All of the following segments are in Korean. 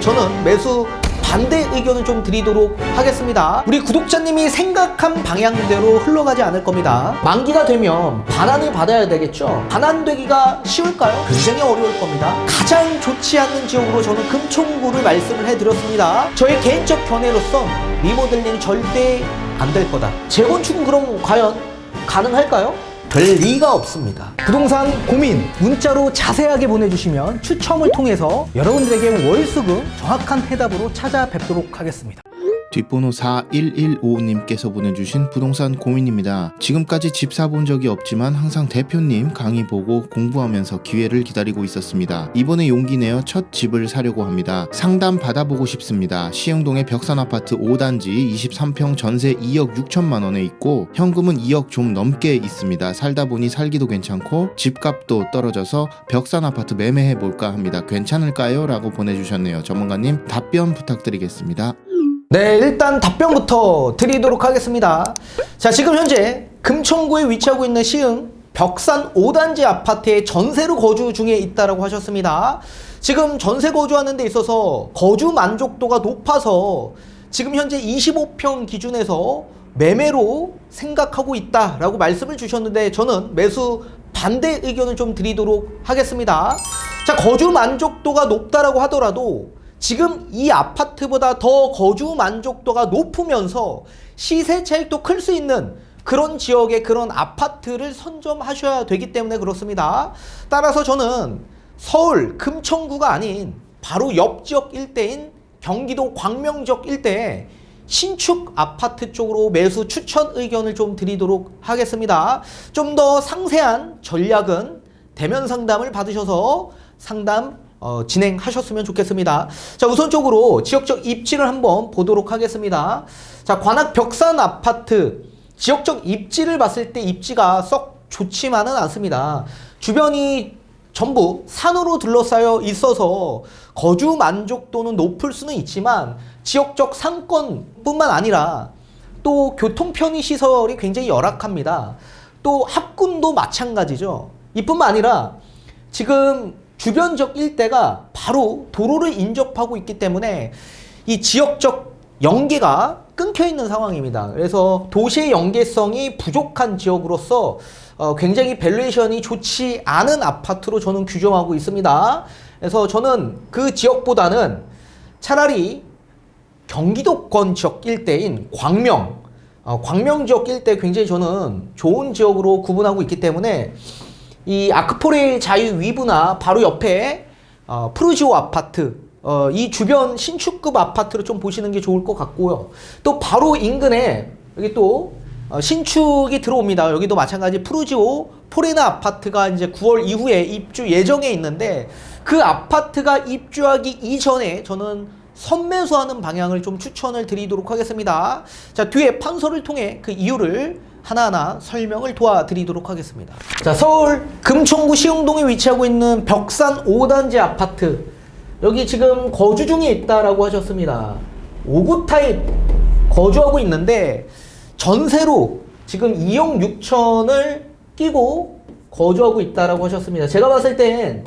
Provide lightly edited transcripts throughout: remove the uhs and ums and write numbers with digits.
저는 매수 반대 의견을 좀 드리도록 하겠습니다. 우리 구독자님이 생각한 방향대로 흘러가지 않을 겁니다. 만기가 되면 반환을 받아야 되겠죠. 반환되기가 쉬울까요? 굉장히 어려울 겁니다. 가장 좋지 않는 지역으로 저는 금총구를 말씀을 해드렸습니다. 저의 개인적 견해로선 리모델링 절대 안 될 거다. 재건축은 그럼 과연 가능할까요? 별 리가 없습니다. 부동산 고민 문자로 자세하게 보내주시면 추첨을 통해서 여러분들에게 월수금 정확한 해답으로 찾아뵙도록 하겠습니다. 뒷번호 4115님께서 보내주신 부동산 고민입니다. 지금까지 집 사본 적이 없지만 항상 대표님 강의 보고 공부하면서 기회를 기다리고 있었습니다. 이번에 용기 내어 첫 집을 사려고 합니다. 상담 받아보고 싶습니다. 시흥동의 벽산아파트 5단지 23평 전세 2억 6천만 원에 있고 현금은 2억 좀 넘게 있습니다. 살다 보니 살기도 괜찮고 집값도 떨어져서 벽산아파트 매매해볼까 합니다. 괜찮을까요? 라고 보내주셨네요. 전문가님 답변 부탁드리겠습니다. 네, 일단 답변부터 드리도록 하겠습니다. 자, 지금 현재 금천구에 위치하고 있는 시흥 벽산 5단지 아파트에 전세로 거주 중에 있다라고 하셨습니다. 지금 전세 거주하는 데 있어서 거주 만족도가 높아서 지금 현재 25평 기준에서 매매로 생각하고 있다라고 말씀을 주셨는데 저는 매수 반대 의견을 좀 드리도록 하겠습니다. 자, 거주 만족도가 높다라고 하더라도 지금 이 아파트보다 더 거주 만족도가 높으면서 시세 차익도 클 수 있는 그런 지역의 그런 아파트를 선점하셔야 되기 때문에 그렇습니다. 따라서 저는 서울 금천구가 아닌 바로 옆 지역 일대인 경기도 광명 지역 일대에 신축 아파트 쪽으로 매수 추천 의견을 좀 드리도록 하겠습니다. 좀 더 상세한 전략은 대면 상담을 받으셔서 상담 진행하셨으면 좋겠습니다. 자, 우선적으로 지역적 입지를 한번 보도록 하겠습니다. 자, 관악 벽산 아파트 지역적 입지를 봤을 때 입지가 썩 좋지만은 않습니다. 주변이 전부 산으로 둘러싸여 있어서 거주 만족도는 높을 수는 있지만 지역적 상권뿐만 아니라 또 교통 편의 시설이 굉장히 열악합니다. 또 학군도 마찬가지죠. 이뿐만 아니라 지금 주변 지역 일대가 바로 도로를 인접하고 있기 때문에 이 지역적 연계가 끊겨 있는 상황입니다. 그래서 도시의 연계성이 부족한 지역으로서 굉장히 밸류에이션이 좋지 않은 아파트로 저는 규정하고 있습니다. 그래서 저는 그 지역보다는 차라리 경기도권 지역 일대인 광명 지역 일대 굉장히 저는 좋은 지역으로 구분하고 있기 때문에 이 아크포레일 자유 위브나 바로 옆에 프루지오 아파트 이 주변 신축급 아파트를 좀 보시는 게 좋을 것 같고요. 또 바로 인근에 여기 또 신축이 들어옵니다. 여기도 마찬가지 프루지오 포레나 아파트가 이제 9월 이후에 입주 예정에 있는데 그 아파트가 입주하기 이전에 저는 선매수하는 방향을 좀 추천을 드리도록 하겠습니다. 자, 뒤에 판서를 통해 그 이유를 하나하나 설명을 도와드리도록 하겠습니다. 자, 서울 금천구 시흥동에 위치하고 있는 벽산 5단지 아파트 여기 지금 거주 중에 있다라고 하셨습니다. 5구 타입 거주하고 있는데 전세로 지금 2억 6천을 끼고 거주하고 있다라고 하셨습니다. 제가 봤을 땐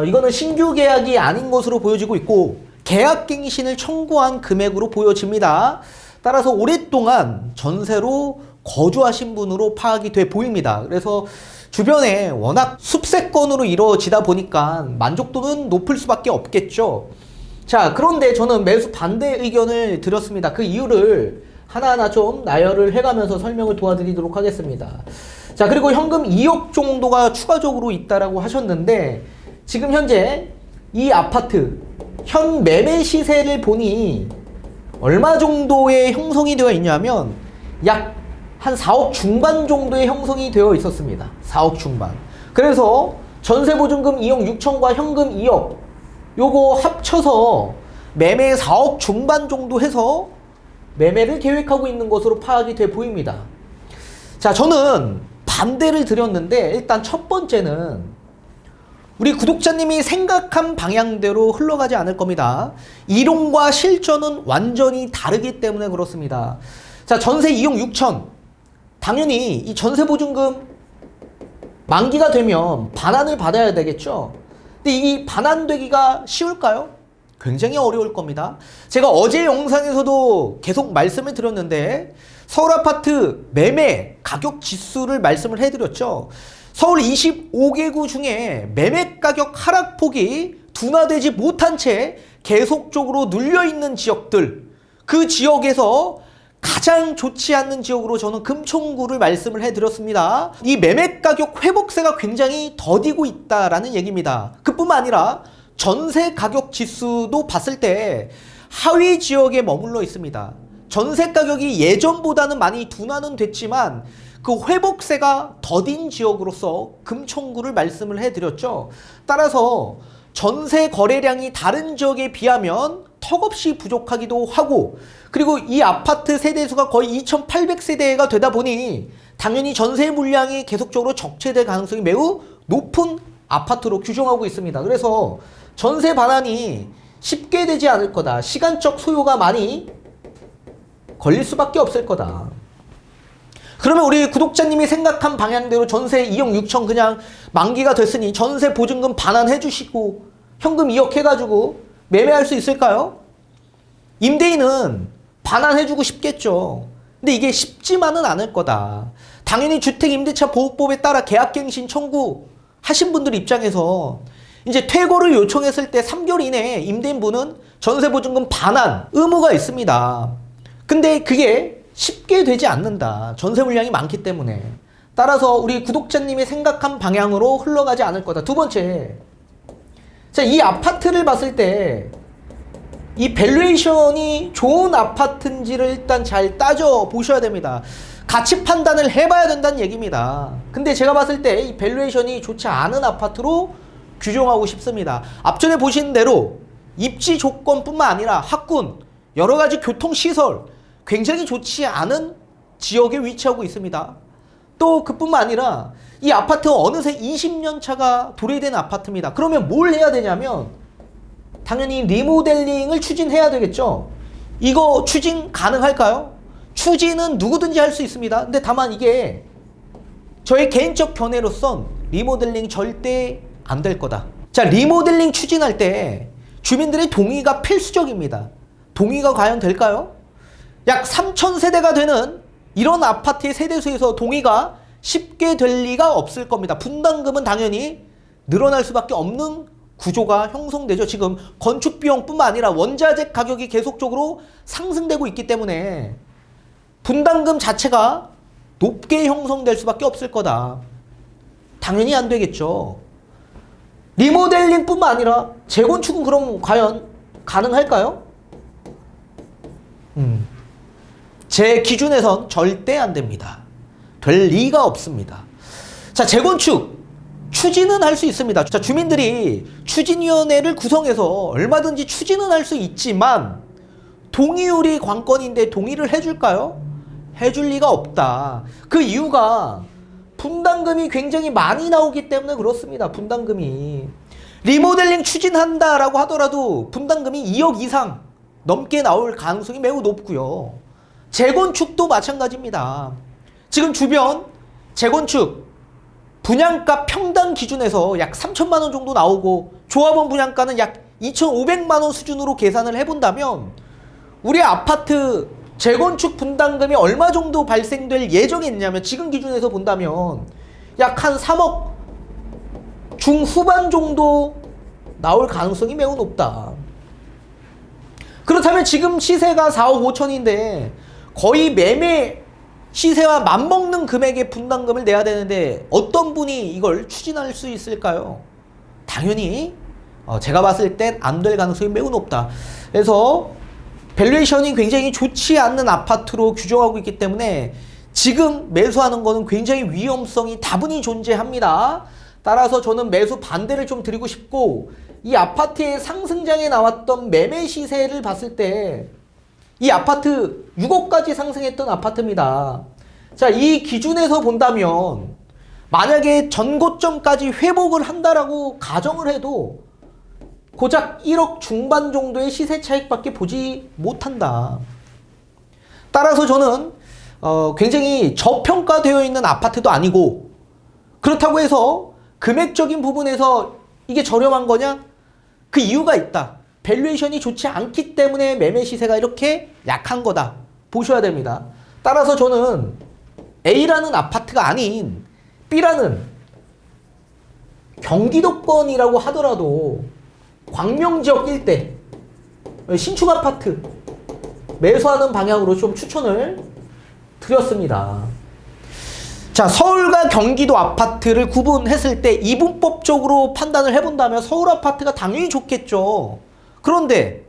이거는 신규 계약이 아닌 것으로 보여지고 있고 계약갱신을 청구한 금액으로 보여집니다. 따라서 오랫동안 전세로 거주하신 분으로 파악이 돼 보입니다. 그래서 주변에 워낙 숲세권으로 이루어지다 보니까 만족도는 높을 수밖에 없겠죠. 자, 그런데 저는 매수 반대 의견을 드렸습니다. 그 이유를 하나하나 좀 나열을 해가면서 설명을 도와드리도록 하겠습니다. 자, 그리고 현금 2억 정도가 추가적으로 있다라고 하셨는데 지금 현재 이 아파트 현 매매 시세를 보니 얼마 정도의 형성이 되어 있냐면 약 한 4억 중반 정도의 형성이 되어 있었습니다. 4억 중반. 그래서 전세보증금 2억 6천과 현금 2억 요거 합쳐서 매매 4억 중반 정도 해서 매매를 계획하고 있는 것으로 파악이 돼 보입니다. 자, 저는 반대를 드렸는데 일단 첫 번째는 우리 구독자님이 생각한 방향대로 흘러가지 않을 겁니다. 이론과 실전은 완전히 다르기 때문에 그렇습니다. 자, 전세 2억 6천 당연히 이 전세보증금 만기가 되면 반환을 받아야 되겠죠. 근데 이 반환되기가 쉬울까요? 굉장히 어려울 겁니다. 제가 어제 영상에서도 계속 말씀을 드렸는데 서울 아파트 매매 가격 지수를 말씀을 해드렸죠. 서울 25개구 중에 매매 가격 하락폭이 둔화되지 못한 채 계속적으로 눌려있는 지역들, 그 지역에서 가장 좋지 않는 지역으로 저는 금천구를 말씀을 해드렸습니다. 이 매매 가격 회복세가 굉장히 더디고 있다라는 얘기입니다. 그뿐만 아니라 전세 가격 지수도 봤을 때 하위 지역에 머물러 있습니다. 전세 가격이 예전보다는 많이 둔화는 됐지만 그 회복세가 더딘 지역으로서 금천구를 말씀을 해드렸죠. 따라서 전세 거래량이 다른 지역에 비하면 턱없이 부족하기도 하고, 그리고 이 아파트 세대수가 거의 2,800세대가 되다 보니 당연히 전세 물량이 계속적으로 적체될 가능성이 매우 높은 아파트로 규정하고 있습니다. 그래서 전세 반환이 쉽게 되지 않을 거다. 시간적 소요가 많이 걸릴 수밖에 없을 거다. 그러면 우리 구독자님이 생각한 방향대로 전세 2억 6천 그냥 만기가 됐으니 전세 보증금 반환해 주시고 현금 2억 해가지고 매매할 수 있을까요? 임대인은 반환해 주고 싶겠죠. 근데 이게 쉽지만은 않을 거다. 당연히 주택임대차보호법에 따라 계약갱신 청구 하신 분들 입장에서 이제 퇴거를 요청했을 때 3개월 이내에 임대인분은 전세보증금 반환 의무가 있습니다. 근데 그게 쉽게 되지 않는다. 전세 물량이 많기 때문에. 따라서 우리 구독자님이 생각한 방향으로 흘러가지 않을 거다. 두 번째, 자, 이 아파트를 봤을 때 이 밸류에이션이 좋은 아파트인지를 일단 잘 따져 보셔야 됩니다. 가치 판단을 해봐야 된다는 얘기입니다. 근데 제가 봤을 때 이 밸류에이션이 좋지 않은 아파트로 규정하고 싶습니다. 앞전에 보신 대로 입지 조건뿐만 아니라 학군, 여러 가지 교통시설 굉장히 좋지 않은 지역에 위치하고 있습니다. 또 그뿐만 아니라 이 아파트가 어느새 20년 차가 도래된 아파트입니다. 그러면 뭘 해야 되냐면 당연히 리모델링을 추진해야 되겠죠. 이거 추진 가능할까요? 추진은 누구든지 할 수 있습니다. 근데 다만 이게 저의 개인적 견해로선 리모델링 절대 안 될 거다. 자, 리모델링 추진할 때 주민들의 동의가 필수적입니다. 동의가 과연 될까요? 약 3,000세대가 되는 이런 아파트의 세대수에서 동의가 쉽게 될 리가 없을 겁니다. 분담금은 당연히 늘어날 수밖에 없는 구조가 형성되죠. 지금 건축 비용뿐만 아니라 원자재 가격이 계속적으로 상승되고 있기 때문에 분담금 자체가 높게 형성될 수밖에 없을 거다. 당연히 안 되겠죠. 리모델링뿐만 아니라 재건축은 그럼 과연 가능할까요? 제 기준에선 절대 안 됩니다. 될 리가 없습니다. 자, 재건축 추진은 할 수 있습니다. 자, 주민들이 추진위원회를 구성해서 얼마든지 추진은 할 수 있지만 동의율이 관건인데 동의를 해줄까요? 해줄 리가 없다. 그 이유가 분담금이 굉장히 많이 나오기 때문에 그렇습니다. 분담금이. 리모델링 추진한다라고 하더라도 분담금이 2억 이상 넘게 나올 가능성이 매우 높고요. 재건축도 마찬가지입니다. 지금 주변 재건축 분양가 평당 기준에서 약 3천만 원 정도 나오고 조합원 분양가는 약 2,500만 원 수준으로 계산을 해본다면 우리 아파트 재건축 분담금이 얼마 정도 발생될 예정이 있냐면 지금 기준에서 본다면 약 한 3억 중후반 정도 나올 가능성이 매우 높다. 그렇다면 지금 시세가 4억 5천인데 거의 매매 시세와 맞먹는 금액의 분담금을 내야 되는데 어떤 분이 이걸 추진할 수 있을까요? 당연히 제가 봤을 땐 안 될 가능성이 매우 높다. 그래서 밸류에이션이 굉장히 좋지 않는 아파트로 규정하고 있기 때문에 지금 매수하는 거는 굉장히 위험성이 다분히 존재합니다. 따라서 저는 매수 반대를 좀 드리고 싶고, 이 아파트의 상승장에 나왔던 매매 시세를 봤을 때 이 아파트 6억까지 상승했던 아파트입니다. 자, 이 기준에서 본다면 만약에 전고점까지 회복을 한다라고 가정을 해도 고작 1억 중반 정도의 시세 차익밖에 보지 못한다. 따라서 저는 굉장히 저평가되어 있는 아파트도 아니고, 그렇다고 해서 금액적인 부분에서 이게 저렴한 거냐? 그 이유가 있다. 밸류에이션이 좋지 않기 때문에 매매 시세가 이렇게 약한 거다 보셔야 됩니다. 따라서 저는 A라는 아파트가 아닌 B라는 경기도권이라고 하더라도 광명지역 일대 신축 아파트 매수하는 방향으로 좀 추천을 드렸습니다. 자, 서울과 경기도 아파트를 구분했을 때 이분법적으로 판단을 해본다면 서울 아파트가 당연히 좋겠죠. 그런데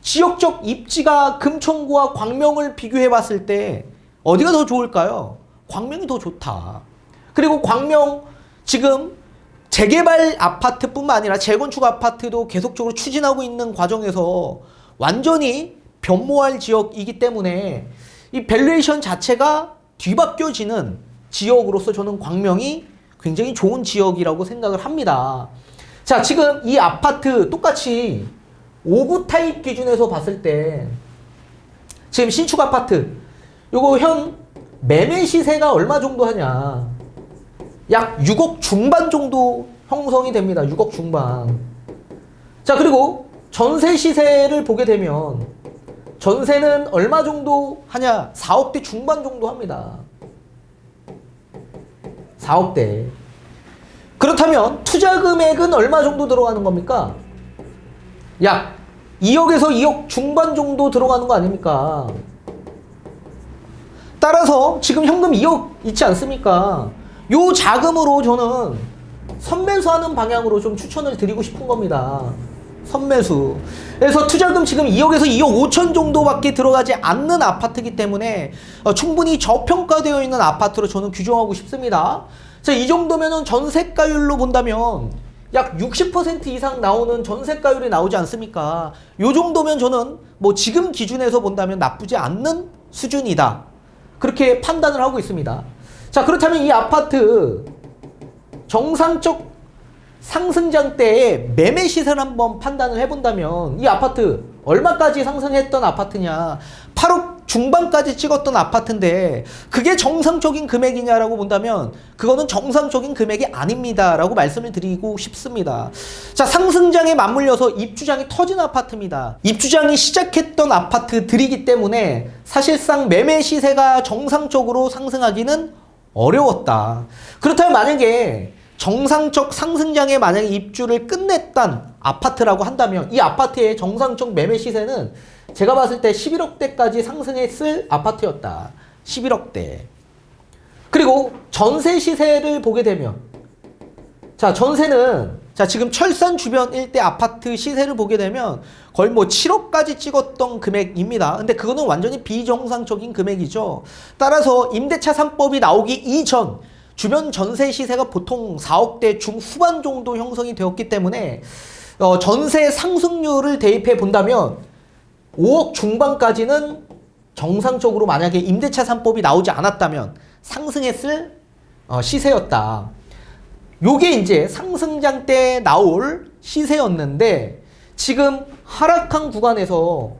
지역적 입지가 금천구와 광명을 비교해봤을 때 어디가 더 좋을까요? 광명이 더 좋다. 그리고 광명 지금 재개발 아파트뿐만 아니라 재건축 아파트도 계속적으로 추진하고 있는 과정에서 완전히 변모할 지역이기 때문에 이 밸류에이션 자체가 뒤바뀌어지는 지역으로서 저는 광명이 굉장히 좋은 지역이라고 생각을 합니다. 자, 지금 이 아파트 똑같이 5구 타입 기준에서 봤을 때 지금 신축 아파트 요거 현 매매 시세가 얼마 정도 하냐, 약 6억 중반 정도 형성이 됩니다. 6억 중반. 자, 그리고 전세 시세를 보게 되면 전세는 얼마 정도 하냐, 4억대 중반 정도 합니다. 4억대. 그렇다면 투자 금액은 얼마 정도 들어가는 겁니까? 약 2억에서 2억 중반 정도 들어가는 거 아닙니까? 따라서 지금 현금 2억 있지 않습니까? 요 자금으로 저는 선매수하는 방향으로 좀 추천을 드리고 싶은 겁니다. 선매수. 그래서 투자금 지금 2억에서 2억 5천 정도밖에 들어가지 않는 아파트이기 때문에 충분히 저평가되어 있는 아파트로 저는 규정하고 싶습니다. 자, 이 정도면은 전세가율로 본다면 약 60% 이상 나오는 전세가율이 나오지 않습니까? 요 정도면 저는 뭐 지금 기준에서 본다면 나쁘지 않는 수준이다, 그렇게 판단을 하고 있습니다. 자, 그렇다면 이 아파트 정상적 상승장 때의 매매 시세를 한번 판단을 해본다면 이 아파트 얼마까지 상승했던 아파트냐, 8억 중반까지 찍었던 아파트인데 그게 정상적인 금액이냐라고 본다면 그거는 정상적인 금액이 아닙니다 라고 말씀을 드리고 싶습니다. 자, 상승장에 맞물려서 입주장이 터진 아파트입니다. 입주장이 시작했던 아파트들이기 때문에 사실상 매매 시세가 정상적으로 상승하기는 어려웠다. 그렇다면 만약에 정상적 상승장에 만약에 입주를 끝냈던 아파트라고 한다면 이 아파트의 정상적 매매 시세는 제가 봤을 때 11억대까지 상승했을 아파트였다. 11억대. 그리고 전세 시세를 보게 되면, 자, 전세는 자, 지금 철산 주변 일대 아파트 시세를 보게 되면 거의 뭐 7억까지 찍었던 금액입니다. 근데 그거는 완전히 비정상적인 금액이죠. 따라서 임대차 3법이 나오기 이전 주변 전세 시세가 보통 4억대 중후반 정도 형성이 되었기 때문에 전세 상승률을 대입해 본다면 5억 중반까지는 정상적으로 만약에 임대차 3법이 나오지 않았다면 상승했을 시세였다. 요게 이제 상승장 때 나올 시세였는데 지금 하락한 구간에서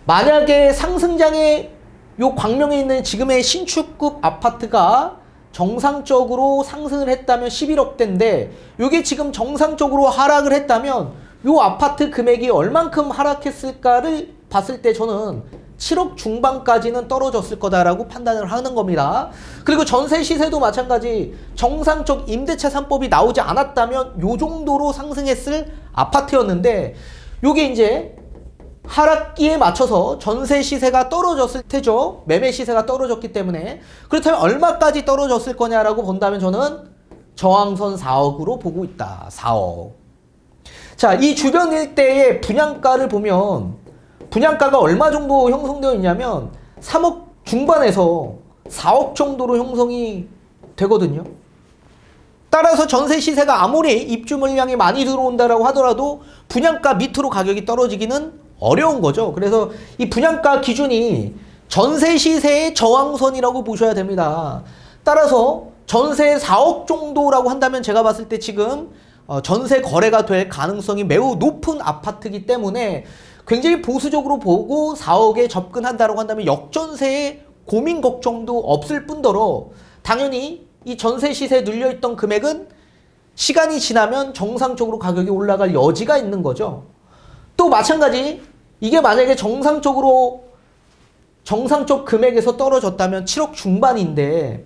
만약에 상승장에 요 광명에 있는 지금의 신축급 아파트가 정상적으로 상승을 했다면 11억대인데 요게 지금 정상적으로 하락을 했다면 요 아파트 금액이 얼만큼 하락했을까를 봤을 때 저는 7억 중반까지는 떨어졌을 거다라고 판단을 하는 겁니다. 그리고 전세 시세도 마찬가지 정상적 임대차 3법이 나오지 않았다면 요 정도로 상승했을 아파트였는데 요게 이제 하락기에 맞춰서 전세 시세가 떨어졌을 테죠. 매매 시세가 떨어졌기 때문에. 그렇다면 얼마까지 떨어졌을 거냐라고 본다면 저는 저항선 4억으로 보고 있다. 4억. 자, 이 주변 일대의 분양가를 보면 분양가가 얼마 정도 형성되어 있냐면 3억 중반에서 4억 정도로 형성이 되거든요. 따라서 전세 시세가 아무리 입주 물량이 많이 들어온다라고 하더라도 분양가 밑으로 가격이 떨어지기는 어려운 거죠. 그래서 이 분양가 기준이 전세 시세의 저항선이라고 보셔야 됩니다. 따라서 전세 4억 정도라고 한다면 제가 봤을 때 지금 전세 거래가 될 가능성이 매우 높은 아파트이기 때문에 굉장히 보수적으로 보고 4억에 접근한다고 한다면 역전세의 고민 걱정도 없을 뿐더러 당연히 이 전세 시세에 눌려있던 금액은 시간이 지나면 정상적으로 가격이 올라갈 여지가 있는 거죠. 또 마찬가지 이게 만약에 정상적 금액에서 떨어졌다면 7억 중반인데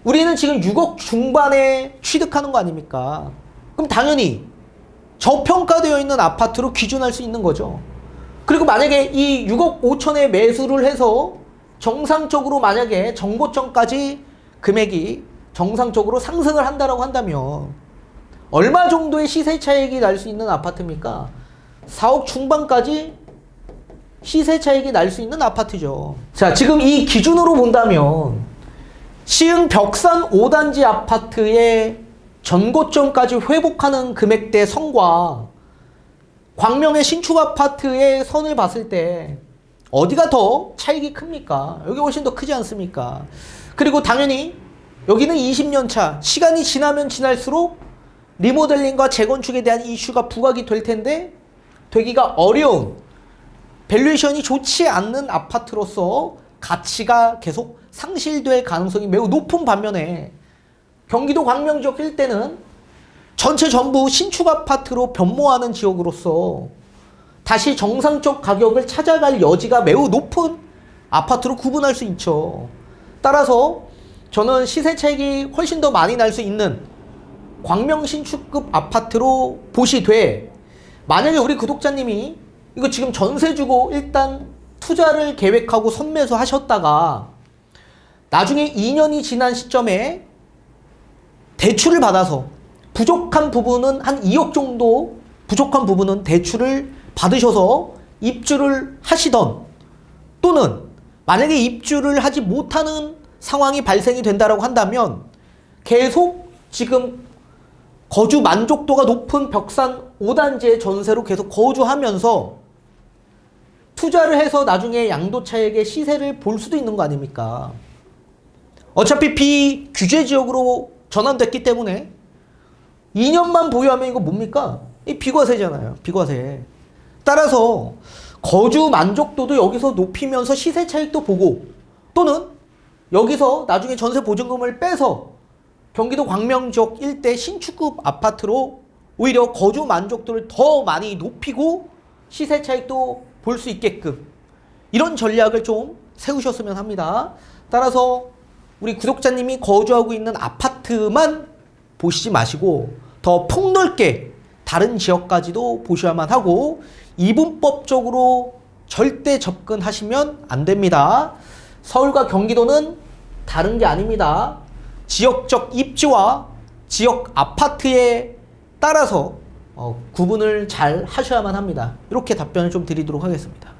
우리는 지금 6억 중반에 취득하는 거 아닙니까? 그럼 당연히 저평가되어 있는 아파트로 기준할 수 있는 거죠. 그리고 만약에 이 6억 5천에 매수를 해서 정상적으로 만약에 정고점까지 금액이 정상적으로 상승을 한다라고 한다면 얼마 정도의 시세 차익이 날 수 있는 아파트입니까? 4억 중반까지 시세 차익이 날 수 있는 아파트죠. 자, 지금 이 기준으로 본다면 시흥 벽산 5단지 아파트의 전고점까지 회복하는 금액대 선과 광명의 신축 아파트의 선을 봤을 때 어디가 더 차익이 큽니까? 여기 훨씬 더 크지 않습니까? 그리고 당연히 여기는 20년 차, 시간이 지나면 지날수록 리모델링과 재건축에 대한 이슈가 부각이 될 텐데 되기가 어려운 밸류에이션이 좋지 않는 아파트로서 가치가 계속 상실될 가능성이 매우 높은 반면에 경기도 광명 지역 일대는 전체 전부 신축 아파트로 변모하는 지역으로서 다시 정상적 가격을 찾아갈 여지가 매우 높은 아파트로 구분할 수 있죠. 따라서 저는 시세 차익이 훨씬 더 많이 날 수 있는 광명 신축급 아파트로 보시되 만약에 우리 구독자님이 이거 지금 전세 주고 일단 투자를 계획하고 선매수 하셨다가 나중에 2년이 지난 시점에 대출을 받아서 부족한 부분은 한 2억 정도 부족한 부분은 대출을 받으셔서 입주를 하시던 또는 만약에 입주를 하지 못하는 상황이 발생이 된다라고 한다면 계속 지금 거주 만족도가 높은 벽산 5단지의 전세로 계속 거주하면서 투자를 해서 나중에 양도차익의 시세를 볼 수도 있는 거 아닙니까? 어차피 비규제 지역으로 전환됐기 때문에 2년만 보유하면 이거 뭡니까? 이 비과세잖아요. 비과세. 따라서 거주 만족도도 여기서 높이면서 시세 차익도 보고 또는 여기서 나중에 전세 보증금을 빼서 경기도 광명 지역 일대 신축급 아파트로 오히려 거주 만족도를 더 많이 높이고 시세 차익도 볼 수 있게끔 이런 전략을 좀 세우셨으면 합니다. 따라서 우리 구독자님이 거주하고 있는 아파트만 보시지 마시고 더 폭넓게 다른 지역까지도 보셔야만 하고 이분법적으로 절대 접근하시면 안 됩니다. 서울과 경기도는 다른 게 아닙니다. 지역적 입지와 지역 아파트에 따라서 구분을 잘 하셔야만 합니다. 이렇게 답변을 좀 드리도록 하겠습니다.